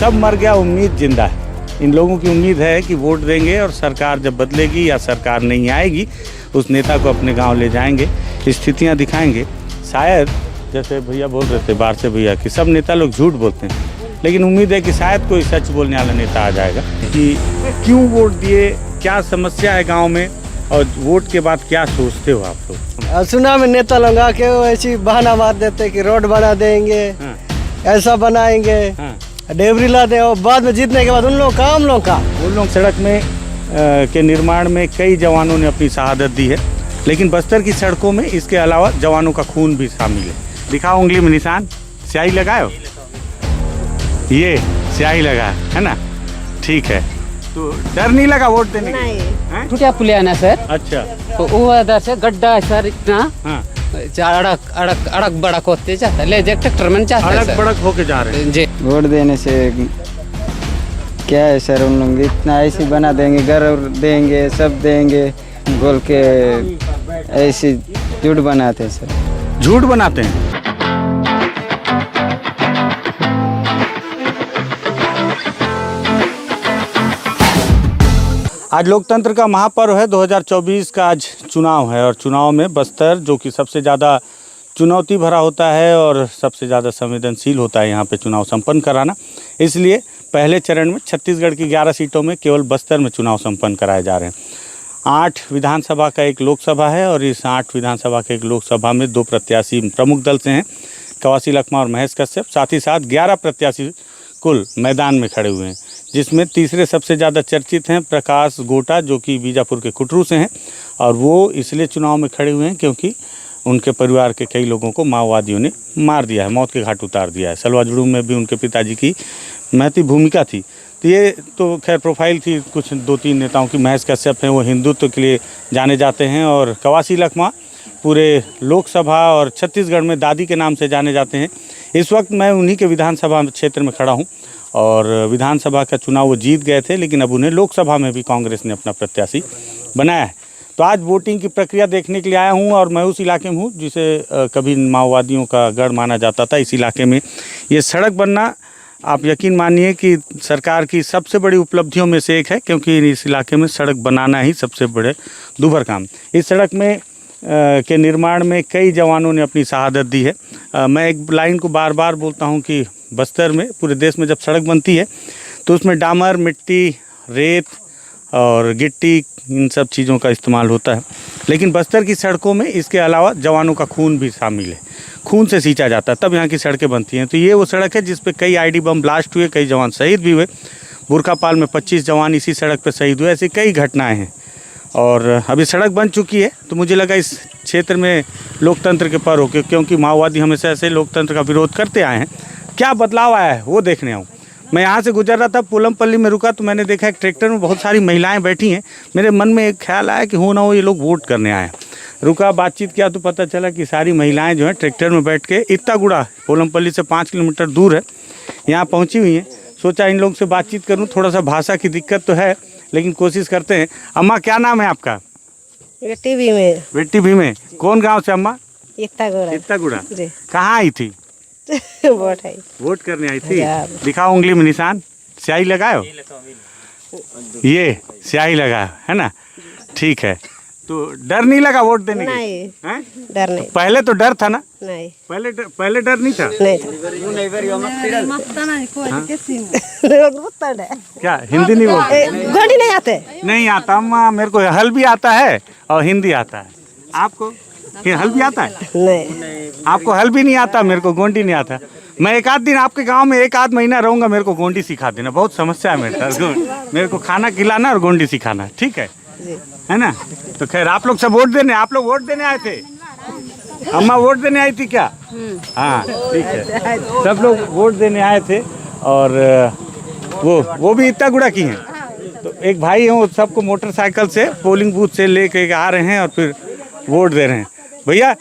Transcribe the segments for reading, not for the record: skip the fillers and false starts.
सब मर गया, उम्मीद जिंदा है। इन लोगों की उम्मीद है कि वोट देंगे और सरकार जब बदलेगी या सरकार नहीं आएगी उस नेता को अपने गांव ले जाएंगे, स्थितियां दिखाएंगे। शायद जैसे भैया बोल रहे थे बाहर से भैया कि सब नेता लोग झूठ बोलते हैं, लेकिन उम्मीद है कि शायद कोई सच बोलने वाला नेता आ जाएगा। कि क्यों वोट दिए, क्या समस्या है गाँव में, और वोट के बाद क्या सोचते हो आप लोग? सुना में नेता लोग आके ऐसी बहाना मार देते कि रोड बना देंगे, ऐसा बनाएंगे, डेबरी ला दे, और बाद में जीतने के बाद उन लोग सड़क में के निर्माण में कई जवानों ने अपनी शहादत दी है, लेकिन बस्तर की सड़कों में इसके अलावा जवानों का खून भी शामिल है। दिखाओ उंगली में निशान, स्याही लगाओ, ये स्याही लगा है ना, ठीक है। तो डर नहीं लगा वोट देने का? टूटिया पुलिया ना सर। अच्छा, तो वो इधर से गड्ढा है सर, इतना अड़क बड़क होते जाता ले ट्रैक्टर में जाता है, अड़क बड़क होके जा रहे हैं जी। वोट देने से क्या है सर, उन लोग इतना ऐसे बना देंगे, घर देंगे, सब देंगे बोल के ऐसे झूठ बनाते हैं सर। झूठ बनाते हैं। आज लोकतंत्र का महापर्व है, 2024 का आज चुनाव है, और चुनाव में बस्तर जो कि सबसे ज़्यादा चुनौती भरा होता है और सबसे ज़्यादा संवेदनशील होता है यहाँ पे चुनाव संपन्न कराना, इसलिए पहले चरण में छत्तीसगढ़ की 11 सीटों में केवल बस्तर में चुनाव संपन्न कराए जा रहे हैं। 8 विधानसभा का एक लोकसभा है, और इस 8 विधानसभा के एक लोकसभा में 2 प्रत्याशी प्रमुख दल से हैं, कवासी लखमा और महेश कश्यप। साथ ही साथ 11 प्रत्याशी कुल मैदान में खड़े हुए हैं, जिसमें तीसरे सबसे ज़्यादा चर्चित हैं प्रकाश गोटा, जो कि बीजापुर के कुटरू से हैं, और वो इसलिए चुनाव में खड़े हुए हैं क्योंकि उनके परिवार के कई लोगों को माओवादियों ने मार दिया है, मौत के घाट उतार दिया है। सलवा जुड़ूम में भी उनके पिताजी की महती भूमिका थी। तो ये तो खैर प्रोफाइल थी कुछ 2-3 नेताओं की। महेश कश्यप हैं, वो हिंदुत्व के लिए जाने जाते हैं, और कवासी लखमा पूरे लोकसभा और छत्तीसगढ़ में दादी के नाम से जाने जाते हैं। इस वक्त मैं उन्हीं के विधानसभा क्षेत्र में खड़ा हूँ, और विधानसभा का चुनाव वो जीत गए थे, लेकिन अब उन्हें लोकसभा में भी कांग्रेस ने अपना प्रत्याशी बनाया है। तो आज वोटिंग की प्रक्रिया देखने के लिए आया हूँ, और मैं उस इलाके में हूँ जिसे कभी माओवादियों का गढ़ माना जाता था। इस इलाके में ये सड़क बनना, आप यकीन मानिए कि सरकार की सबसे बड़ी उपलब्धियों में से एक है, क्योंकि इस इलाके में सड़क बनाना ही सबसे बड़े दूभर काम। इस सड़क में के निर्माण में कई जवानों ने अपनी शहादत दी है। मैं एक लाइन को बार बार बोलता हूँ कि बस्तर में, पूरे देश में जब सड़क बनती है तो उसमें डामर, मिट्टी, रेत और गिट्टी, इन सब चीज़ों का इस्तेमाल होता है, लेकिन बस्तर की सड़कों में इसके अलावा जवानों का खून भी शामिल है। खून से सींचा जाता है, तब यहाँ की सड़कें बनती हैं। तो ये वो सड़क है जिस पे कई आईडी बम ब्लास्ट हुए, कई जवान शहीद भी हुए। बुरकापाल में 25 जवान इसी सड़क पर शहीद हुए। ऐसी कई घटनाएँ हैं, और अभी सड़क बन चुकी है। तो मुझे लगा इस क्षेत्र में लोकतंत्र के पर्व हो, क्योंकि माओवादी हमेशा ऐसे लोकतंत्र का विरोध करते आए हैं। क्या बदलाव आया है वो देखने आऊँ। मैं यहाँ से गुजर रहा था, पोलमपल्ली में रुका, तो मैंने देखा एक ट्रैक्टर में बहुत सारी महिलाएं बैठी हैं। मेरे मन में एक ख्याल आया कि हो ना हो ये लोग वोट करने आए हैं। रुका, बातचीत किया, तो पता चला कि सारी महिलाएं जो हैं ट्रैक्टर में बैठ के इत्तागुड़ा, पोलमपल्ली से 5 किलोमीटर दूर है, यहाँ पहुँची हुई हैं। सोचा इन लोगों से बातचीत करूँ, थोड़ा सा भाषा की दिक्कत तो है, लेकिन कोशिश करते हैं। अम्मा, क्या नाम है आपका? वेट्टी भी में। कौन गाँव से अम्मा? इत्तागुड़ा। कहाँ आई थी? वोट करने आई थी। दिखाओ उंगली में निशान, स्याही लगाओ, ये स्याही लगा है ना, ठीक है। तो डर नहीं लगा वोट देने का? नहीं, डर नहीं। पहले तो डर था ना? नहीं, पहले डर नहीं था। क्या हिंदी नहीं बोलते? गोंडी नहीं आते? नहीं आता अम्मा, मेरे को हल भी आता है और हिंदी आता है। आपको हल भी आता है? नहीं, आपको हल भी नहीं आता, मेरे को गोंडी नहीं आता। मैं एक आध दिन आपके गांव में 1 महीना रहूंगा, मेरे को गोंडी सिखा देना। बहुत समस्या है मेरे को खाना खिलाना और गोंडी सिखाना, ठीक है ना? तो खैर, आप लोग सब वोट देने, आप लोग वोट देने आए थे? अम्मा वोट देने आई थी क्या? हाँ, ठीक है, सब लोग वोट देने आए थे, और वो भी इत्तागुड़ा की हैं। तो एक भाई हैं, वो सबको मोटरसाइकिल से पोलिंग बूथ से लेके आ रहे हैं और फिर वोट दे रहे हैं। भैया,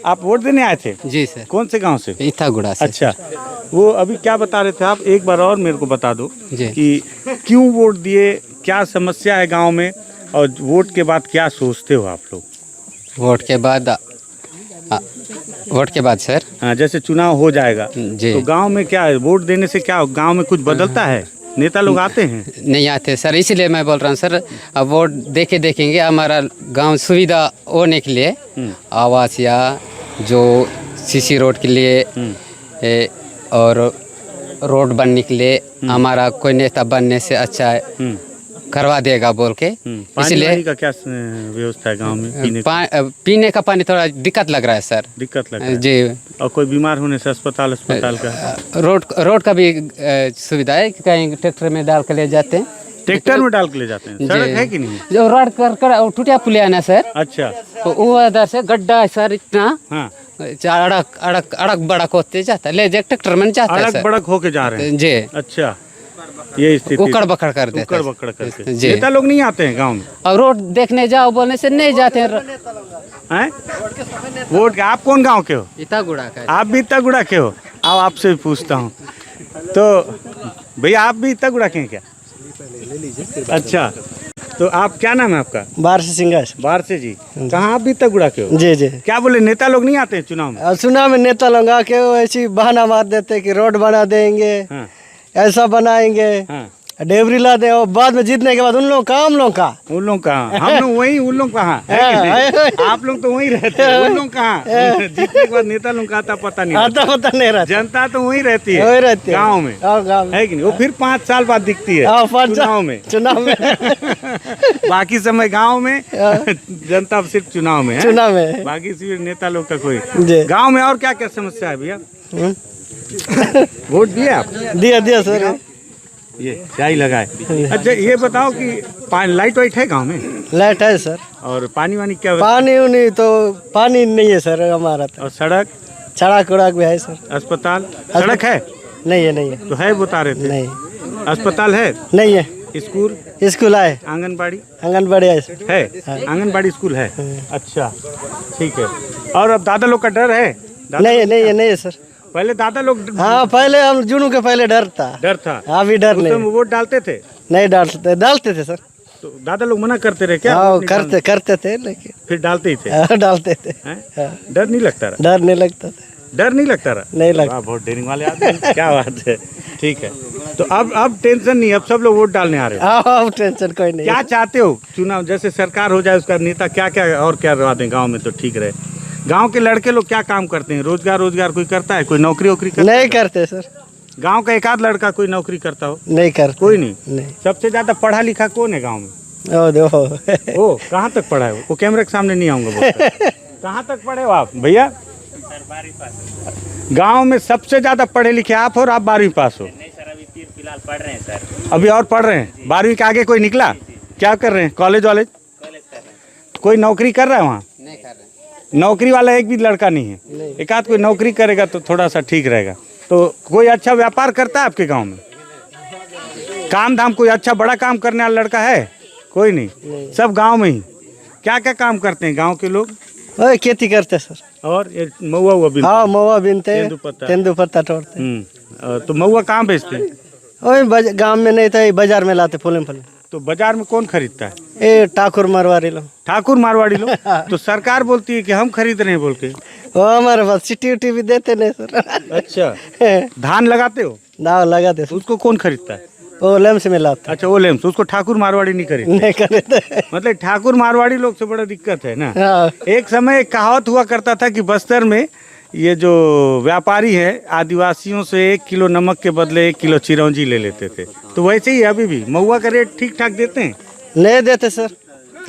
आप वोट देने आए थे? जी सर। कौन से गांव से? इत्तागुड़ा से। अच्छा, वो अभी क्या बता रहे थे आप? एक बार और मेरे को बता दो कि क्यों वोट दिए, क्या समस्या है गांव में, और वोट के बाद क्या सोचते हो आप लोग? वोट के बाद वोट के बाद सर हाँ, जैसे चुनाव हो जाएगा जी तो गांव में क्या है, वोट देने से क्या गांव में कुछ बदलता है? नेता लोग आते हैं? नहीं आते सर, इसलिए मैं बोल रहा हूँ सर, अब वोट देखेंगे हमारा गांव सुविधा होने के लिए आवास या जो सीसी रोड के लिए और रोड बनने के लिए हमारा कोई नेता बनने से अच्छा है करवा देगा बोल के। इसलिए का क्या व्यवस्था है गांव में पीने का पानी थोड़ा दिक्कत लग रहा है सर, दिक्कत लग रहा है जी। और कोई बीमार होने से अस्पताल का रोड का भी सुविधा है, कहीं ट्रैक्टर में डाल कर ले जाते हैं, ट्रैक्टर में डाल के ले जाते हैं। सड़क है कि नहीं? जो रोड कर टूटिया पुलिया ना सर, अच्छा वो इधर से गड्ढा है सर इतना, हाँ, अड़क बड़क होते जाता है, ले जाए ट्रैक्टर में जाता है अड़क बड़क होके जा रहे हैं जी। अच्छा, ये स्थिति उकड़ बकड़ कर देते उकड़ बकड़ करके नेता लोग नहीं आते हैं गांव में? और रोड देखने जाओ बोलने से नहीं जाते हैं। वोट आप कौन गांव के हो? इतागुड़ा का। आप भी इतागुड़ा के हो? आओ आपसे भी पूछता हूँ, तो भैया आप भी इतागुड़ा के हैं क्या? अच्छा, तो आप क्या नाम है आपका? बारसे सिंगर। बारसे जी, कहाँ आप भी इतागुड़ा के हो? जी जी। क्या बोले, नेता लोग नहीं आते हैं चुनाव में? और चुनाव में नेता लोग आके ऐसी बहाना मार देते कि रोड बना देंगे, हाँ, ऐसा बनाएंगे, हाँ, डेबरी ला दे, और बाद में जीतने के बाद उन लोग का हम लोग का उन लोग कहाँ? हम लोग वही, उन लोग कहाँ? आप लोग तो वहीं रहते हैं, उन लोग कहाँ? जीतने के बाद नेता लोग का आता पता नहीं आता पता नहीं रहता, जनता तो वहीं रहती वही है रहती है गाँव में, गाँव में है कि नहीं? वो फिर 5 साल बाद दिखती है चुनाव में। चुनाव में बाकी समय गांव में, जनता सिर्फ चुनाव में है। चुनाव में बाकी सिर्फ नेता लोग का कोई। जी। गांव में और क्या क्या समस्या है भैया? वोट दिए आप? दिया सर, ये चाय लगाए। अच्छा ये बताओ कि लाइट वाइट है गांव में? लाइट है सर। और पानी वानी क्या? पानी उनी तो पानी नहीं है सर हमारा तो। और सड़क सड़क उड़क भी है सर। अस्पताल सड़क है? नहीं है, नहीं है। तो है बता रहे थे। नहीं अस्पताल है? नहीं है। स्कूल है, आंगनबाड़ी है, आंगनबाड़ी स्कूल है। अच्छा ठीक है। और अब दादा लोग का डर है? नहीं है सर। पहले दादा लोग, हाँ पहले हम जुनू के पहले डर था। अभी डर नहीं। वोट डालते थे? नहीं डालते थे सर। तो दादा लोग मना करते रहे क्या? हाँ करते थे, लेकिन फिर डालते ही थे? डालते थे। डर नहीं लगता रहा? डर नहीं लगता था। डर नहीं लगता रहा? नहीं लगता। वोट देने वाले आदमी, क्या बात है। ठीक है, तो अब टेंशन नहीं, अब सब लोग वोट डालने आ रहे हो? अब टेंशन कोई नहीं। क्या चाहते हो चुनाव जैसे सरकार हो जाए, उसका नेता क्या क्या और क्या करवा दें गाँव में तो ठीक रहे? गांव के लड़के लोग क्या काम करते हैं? रोजगार कोई करता है? कोई नौकरी वोकरी करता है? नहीं करते सर। गांव का एक आध लड़का कोई नौकरी करता हो? नहीं करते। कोई नहीं। सबसे ज्यादा पढ़ा लिखा कौन है गांव में? ओ देखो। ओ कहाँ तक पढ़ा है वो? कैमरे के सामने नहीं आऊंगा। कहाँ तक पढ़े हो आप भैया? गांव में सबसे ज्यादा पढ़े लिखे आप हो और आप 12वीं पास हो? नहीं सर, अभी फिलहाल पढ़ रहे हैं सर। अभी और पढ़ रहे हैं? 12वीं के आगे कोई निकला? क्या कर रहे हैं? कॉलेज वाले? कोई नौकरी कर रहा है वहाँ? नहीं कर रहे। नौकरी वाला एक भी लड़का नहीं है। एक आध कोई नौकरी करेगा तो थोड़ा सा ठीक रहेगा। तो कोई अच्छा व्यापार करता है आपके गांव में? काम धाम कोई अच्छा बड़ा काम करने वाला लड़का है? कोई नहीं। सब गांव में ही। क्या क्या काम करते हैं गांव के लोग? खेती करते सर। और ये महुआ हुआ बिनते? हाँ महुआ बिनते, तेंदुपत्ता तोड़ते। तो महुआ कहाँ बेचते हैं? वही गाँव में नहीं था, बाजार में लाते फूले। तो बाजार में कौन खरीदता है? ये ठाकुर मारवाड़ी लोग। ठाकुर मारवाड़ी लोग? तो सरकार बोलती है कि हम खरीद रहे हैं बोल के। वो हमारे पास सिटी उटी भी देते नहीं सर। अच्छा, धान लगाते हो? दाव लगाते सर। उसको कौन खरीदता है? वो लेम्स में लाता। अच्छा, वो लेम्स, उसको ठाकुर मारवाड़ी नहीं खरीदते? मतलब ठाकुर मारवाड़ी लोग से बड़ा दिक्कत है ना। एक समय एक कहावत हुआ करता था कि बस्तर में ये जो व्यापारी है आदिवासियों से 1 किलो नमक के बदले 1 किलो चिरौंजी ले लेते थे। तो वैसे ही अभी भी महुआ का रेट ठीक ठाक देते हैं? नहीं देते सर।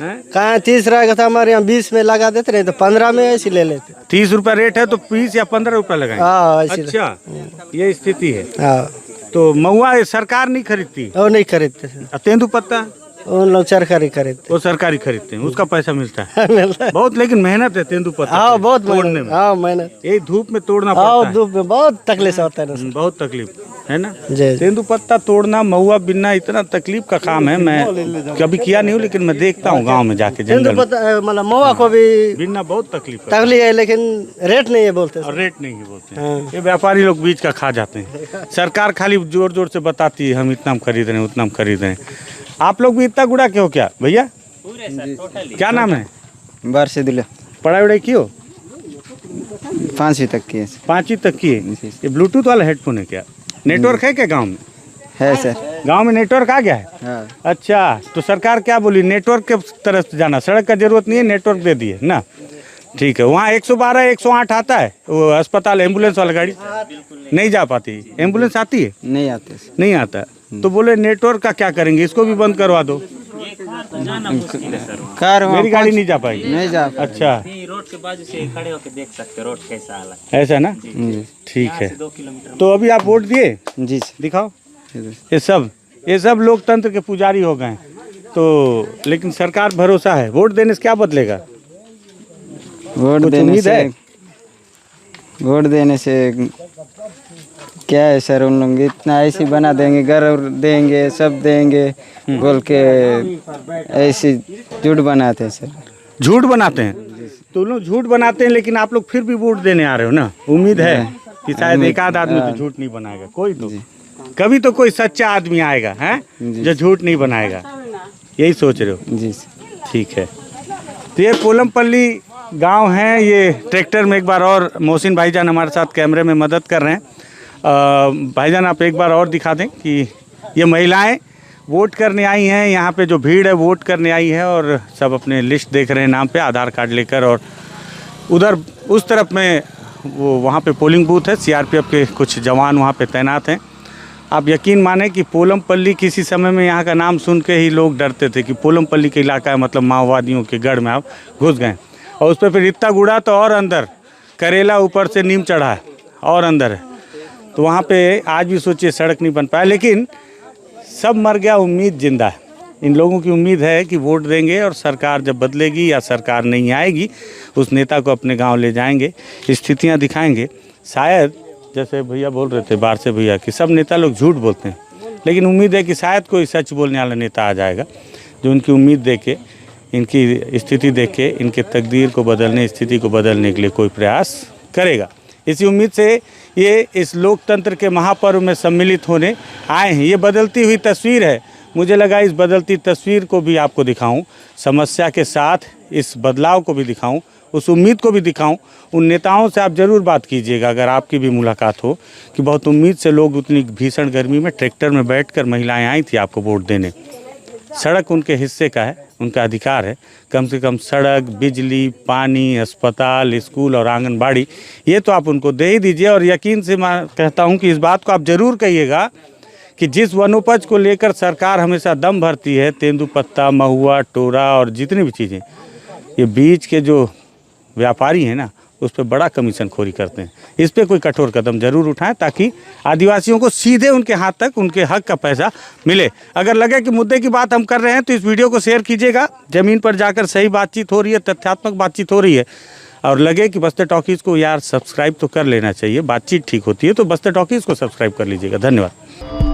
कहाँ 30 रहेगा था, हमारे यहाँ 20 में लगा देते, नहीं तो 15 में ऐसे ले लेते। 30 रुपया रेट है तो 20 या 15 रुपया लगाएंगे? अच्छा, ये स्थिति है। तो महुआ सरकार नहीं खरीदती? वो नहीं खरीदते सर। तेंदुपत्ता उन लोग सरकारी खरीदते। वो सरकारी खरीदते हैं, उसका पैसा मिलता है? बहुत, लेकिन मेहनत है तेंदुपत्ता। हाँ बहुत तोड़ने में। हाँ मेहनत। ये धूप में तोड़ना पड़ता है। धूप में बहुत तकलीफ होता है ना। बहुत तकलीफ है ना। जी। तेंदुपत्ता तोड़ना, महुआ बिनना इतना तकलीफ का काम है। मैं कभी किया नहीं हूँ, लेकिन मैं देखता हूँ गाँव में जाके जंगल में। मतलब महुआ को भी बिनना बहुत तकलीफ है, लेकिन रेट नहीं है बोलते। और रेट नहीं है बोलते हैं। ये व्यापारी लोग बीच का खा जाते हैं। सरकार खाली जोर जोर से बताती है हम इतना में खरीद रहे हैं, उतना में खरीद रहे हैं। आप लोग भी इतागुड़ा के हो क्या भैया? पूरे सर, टोटली। क्या नाम है? बारसे दुल्ला। पढ़ाई वढ़ाई की हो? 5वीं तक की है सर। 5वीं तक की है। ये ब्लूटूथ वाला हेडफोन है क्या? नेटवर्क है क्या गांव में? है सर। गांव में नेटवर्क आ गया है? हाँ। अच्छा, तो सरकार क्या बोली? नेटवर्क के तरफ से जाना, सड़क का जरूरत नहीं है, नेटवर्क दे दिए ना। ठीक है। वहाँ 112 108 आता है, वो अस्पताल एम्बुलेंस वाला गाड़ी नहीं जा पाती। एम्बुलेंस आती है? नहीं आते सर। नहीं आता। तो बोले नेटवर्क का क्या करेंगे, इसको भी बंद करवा दो। कार वहाँ मेरी गाड़ी नहीं जा पाएगी। नहीं जा। अच्छा, रोड के बाजू से खड़े होकर देख सकते रोड कैसा हाल है। ऐसा ना? जी ठीक है। 2 किलोमीटर तो अभी आप वोट दिए? जी सर। दिखाओ। ये सब लोकतंत्र के पुजारी हो गए हैं। तो लेकिन सरकार भरोसा है, वोट देने से क्या बदलेगा? वोट कुछ देने उम्मीद से है? वोट देने से क्या है सर, उन लोग इतना ऐसे बना देंगे, घर और देंगे, सब देंगे बोल के ऐसे झूठ बनाते हैं सर। झूठ बनाते हैं? तो लोग झूठ बनाते हैं, लेकिन आप लोग फिर भी वोट देने आ रहे हो ना। उम्मीद है कि शायद एक आध आदमी तो झूठ नहीं बनाएगा, कोई तो कभी तो कोई सच्चा आदमी आएगा है जो झूठ नहीं बनाएगा, यही सोच रहे हो? जी सर। ठीक है। तो ये पोलमपल्ली गांव है। ये ट्रैक्टर में एक बार और मोहसिन भाईजान हमारे साथ कैमरे में मदद कर रहे हैं। भाईजान आप एक बार और दिखा दें कि ये महिलाएं वोट करने आई हैं। यहाँ पे जो भीड़ है वोट करने आई है और सब अपने लिस्ट देख रहे हैं नाम पे, आधार कार्ड लेकर। और उधर उस तरफ में वो वहाँ पे पोलिंग बूथ है, सीआरपीएफ के कुछ जवान वहाँ पे तैनात हैं। आप यकीन माने कि पोलमपल्ली किसी समय में यहाँ का नाम सुन के ही लोग डरते थे कि पोलमपल्ली के इलाका है, मतलब माओवादियों के गढ़ में आप घुस गए। और उस पर फिर इत्तागुड़ा तो और अंदर, करेला ऊपर से नीम चढ़ा है और अंदर है। तो वहाँ पे आज भी सोचिए सड़क नहीं बन पाया, लेकिन सब मर गया, उम्मीद जिंदा है। इन लोगों की उम्मीद है कि वोट देंगे और सरकार जब बदलेगी या सरकार नहीं आएगी, उस नेता को अपने गांव ले जाएंगे, स्थितियां दिखाएंगे। शायद जैसे भैया बोल रहे थे बाहर से भैया कि सब नेता लोग झूठ बोलते हैं, लेकिन उम्मीद है कि शायद कोई सच बोलने वाला नेता आ जाएगा जो उनकी उम्मीद देख के, इनकी स्थिति देख के, इनके तकदीर को बदलने, स्थिति को बदलने के लिए कोई प्रयास करेगा। इसी उम्मीद से ये इस लोकतंत्र के महापर्व में सम्मिलित होने आए हैं। ये बदलती हुई तस्वीर है, मुझे लगा इस बदलती तस्वीर को भी आपको दिखाऊं, समस्या के साथ इस बदलाव को भी दिखाऊं, उस उम्मीद को भी दिखाऊं। उन नेताओं से आप ज़रूर बात कीजिएगा अगर आपकी भी मुलाकात हो कि बहुत उम्मीद से लोग उतनी भीषण गर्मी में ट्रैक्टर में बैठकर महिलाएं आई थी आपको वोट देने। सड़क उनके हिस्से का है, उनका अधिकार है। कम से कम सड़क, बिजली, पानी, अस्पताल, स्कूल और आंगनबाड़ी, ये तो आप उनको दे ही दीजिए। और यकीन से मैं कहता हूँ कि इस बात को आप ज़रूर कहिएगा कि जिस वनोपज को लेकर सरकार हमेशा दम भरती है, तेंदुपत्ता, महुआ, टोरा और जितनी भी चीज़ें, ये बीच के जो व्यापारी हैं ना, उस पर बड़ा कमीशन खोरी करते हैं। इस पर कोई कठोर कदम जरूर उठाएं ताकि आदिवासियों को सीधे उनके हाथ तक उनके हक का पैसा मिले। अगर लगे कि मुद्दे की बात हम कर रहे हैं तो इस वीडियो को शेयर कीजिएगा। ज़मीन पर जाकर सही बातचीत हो रही है, तथ्यात्मक बातचीत हो रही है। और लगे कि बस्तर टॉकीज़ को यार सब्सक्राइब तो कर लेना चाहिए, बातचीत ठीक होती है, तो बस्तर टॉकीज़ को सब्सक्राइब कर लीजिएगा। धन्यवाद।